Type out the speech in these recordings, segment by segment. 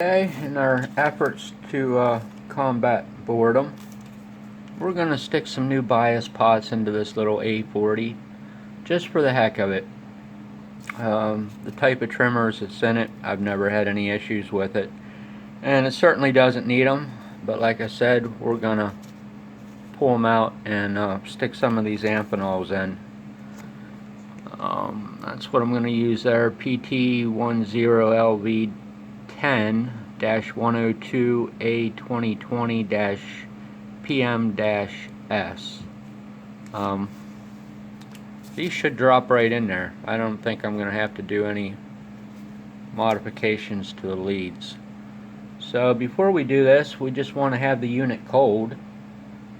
Okay, in our efforts to combat boredom, we're going to stick some new bias pots into this little a-40 just for the heck of it. The type of trimmers that's in it, I've never had any issues with it, and it certainly doesn't need them, but like I said, we're going to pull them out and stick some of these amphenols in. That's what I'm going to use there, PT10-102A2020-PM-S. These should drop right in there. I don't think I'm going to have to do any modifications to the leads. So before we do this, we just want to have the unit cold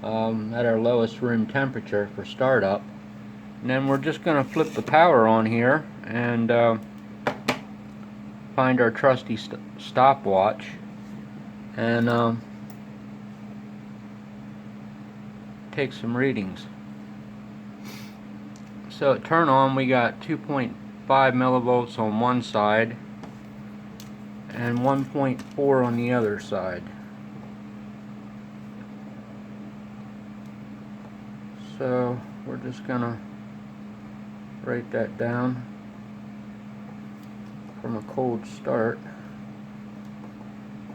at our lowest room temperature for startup. And then we're just going to flip the power on here and find our trusty stopwatch and take some readings. So at turn on, we got 2.5 millivolts on one side and 1.4 on the other side. So we're just going to write that down from a cold start.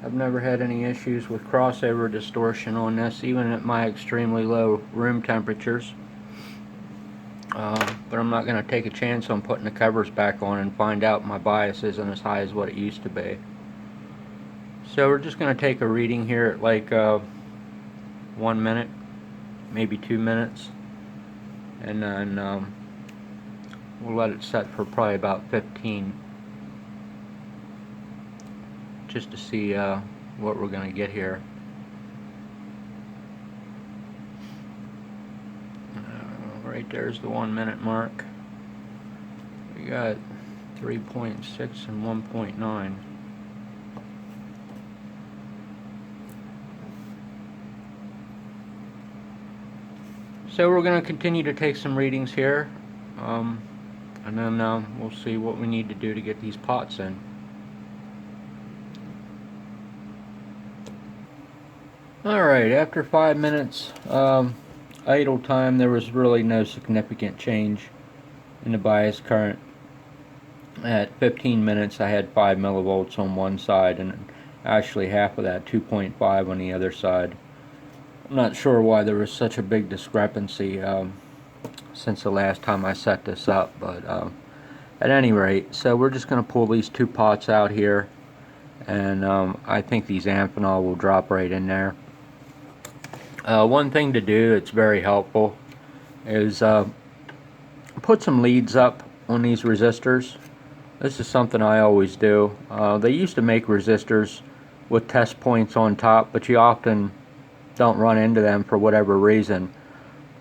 I've never had any issues with crossover distortion on this, even at my extremely low room temperatures. But I'm not going to take a chance on putting the covers back on and find out my bias isn't as high as what it used to be. So we're just going to take a reading here at like 1 minute, maybe 2 minutes, and then we'll let it set for probably about 15, just to see what we're going to get here. Right there's the 1 minute mark. We got 3.6 and 1.9. So we're going to continue to take some readings here, and then we'll see what we need to do to get these pots in. Alright, after 5 minutes idle time, there was really no significant change in the bias current. At 15 minutes I had 5 millivolts on one side and actually half of that, 2.5, on the other side. I'm not sure why there was such a big discrepancy since the last time I set this up, but at any rate, so we're just going to pull these two pots out here, and I think these amphenol will drop right in there. One thing to do that's very helpful is put some leads up on these resistors. This is something I always do. They used to make resistors with test points on top, but you often don't run into them for whatever reason.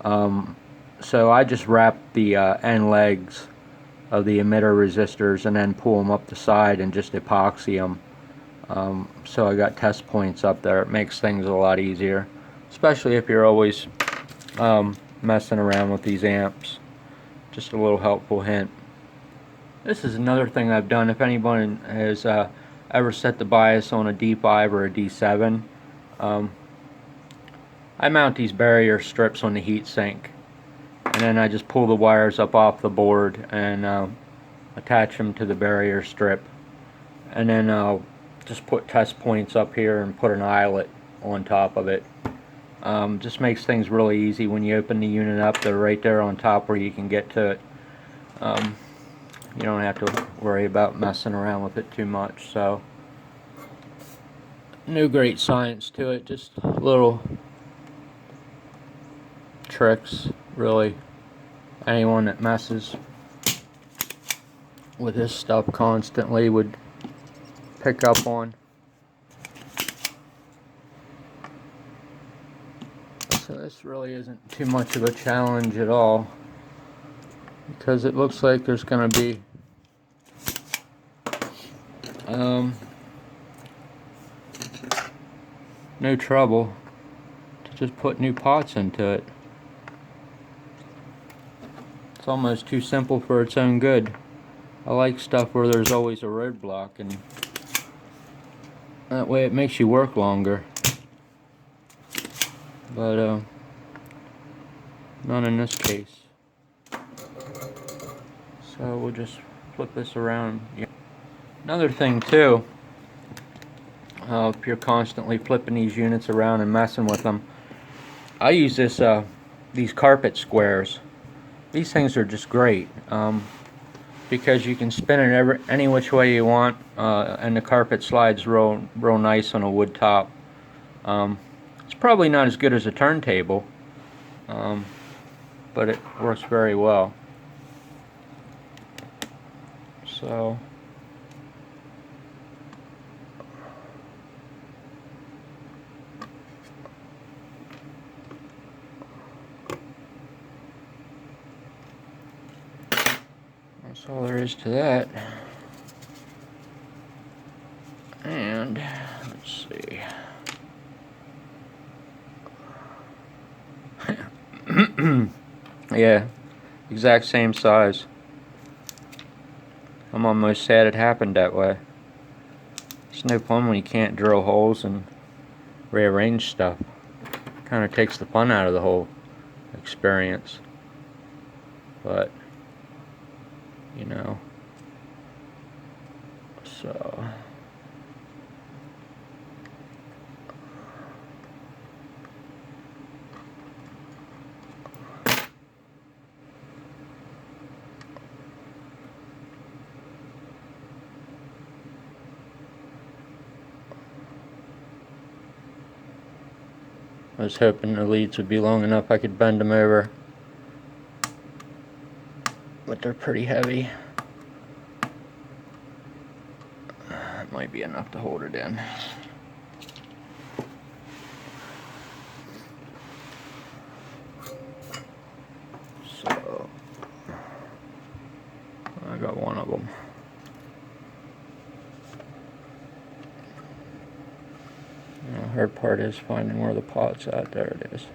So I just wrap the end legs of the emitter resistors and then pull them up the side and just epoxy them. So I got test points up there. It makes things a lot easier, especially if you're always messing around with these amps. Just a little helpful hint. This is another thing I've done. If anyone has ever set the bias on a D5 or a D7, I mount these barrier strips on the heatsink, and then I just pull the wires up off the board and attach them to the barrier strip, and then I'll just put test points up here and put an eyelet on top of it. Just makes things really easy. When you open the unit up, they're right there on top where you can get to it. You don't have to worry about messing around with it too much. So no great science to it, just little tricks, really. Anyone that messes with this stuff constantly would pick up on. So this really isn't too much of a challenge at all, because it looks like there's going to be no trouble to just put new pots into it. It's almost too simple for its own good. I like stuff where there's always a roadblock, and That way it makes you work longer. But not in this case. So we'll just flip this around. Another thing too, if you're constantly flipping these units around and messing with them, I use these carpet squares. These things are just great because you can spin it any which way you want, and the carpet slides real nice on a wood top. It's probably not as good as a turntable, but it works very well. So that's all there is to that. And let's see. Yeah, exact same size. I'm almost sad it happened that way. It's no fun when you can't drill holes and rearrange stuff. Kind of takes the fun out of the whole experience. But, you know, so... I was hoping the leads would be long enough I could bend them over, but they're pretty heavy. It might be enough to hold it in. So I got one of them. The hard part is finding where the pot's at. There it is.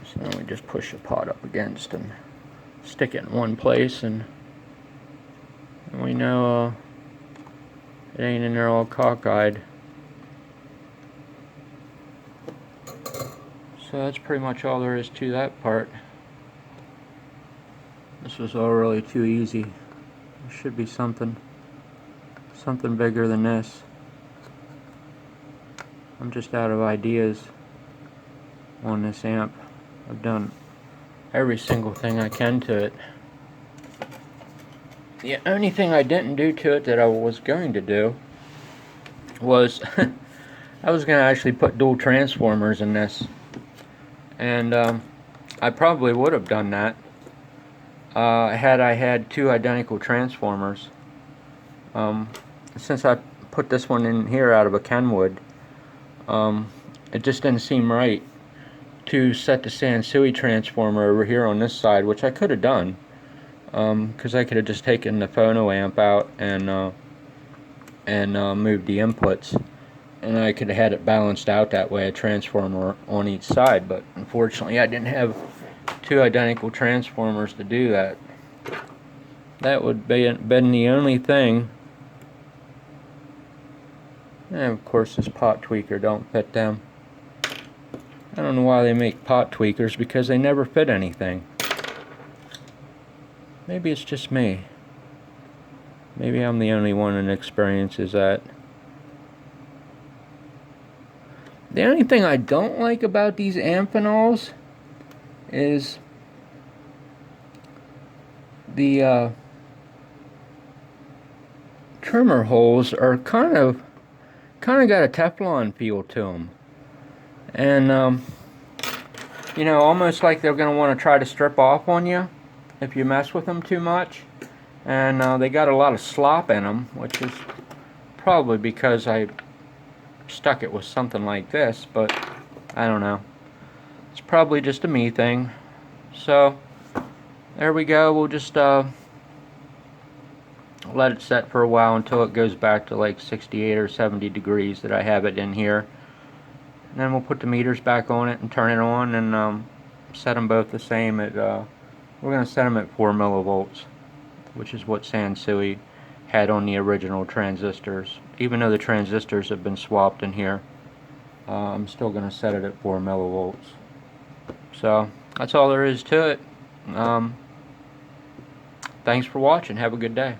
So then we just push the pot up against and stick it in one place, and we know it ain't in there all cockeyed. So that's pretty much all there is to that part. This was all really too easy. There should be something bigger than this. I'm just out of ideas on this amp. I've done every single thing I can to it. The only thing I didn't do to it that I was going to do was I was going to actually put dual transformers in this, and I probably would have done that had I had two identical transformers. Since I put this one in here out of a Kenwood, it just didn't seem right to set the Sansui transformer over here on this side, which I could have done, because I could have just taken the phono amp out and moved the inputs, and I could have had it balanced out that way, a transformer on each side. But unfortunately I didn't have two identical transformers to do that. That would been the only thing. And of course this pot tweaker don't fit them. I don't know why they make pot tweakers, because they never fit anything. Maybe it's just me. Maybe I'm the only one that experiences that. The only thing I don't like about these Amphenol's is the trimmer holes are kind of got a Teflon feel to them, and you know, almost like they're going to want to try to strip off on you if you mess with them too much. And they got a lot of slop in them, which is probably because I stuck it with something like this, but I don't know. It's probably just a me thing. So there we go. We'll just let it set for a while until it goes back to like 68 or 70 degrees that I have it in here. And then we'll put the meters back on it and turn it on, and set them both the same at, we're going to set them at 4 millivolts, which is what Sansui had on the original transistors. Even though the transistors have been swapped in here, I'm still going to set it at 4 millivolts. So that's all there is to it. Thanks for watching. Have a good day.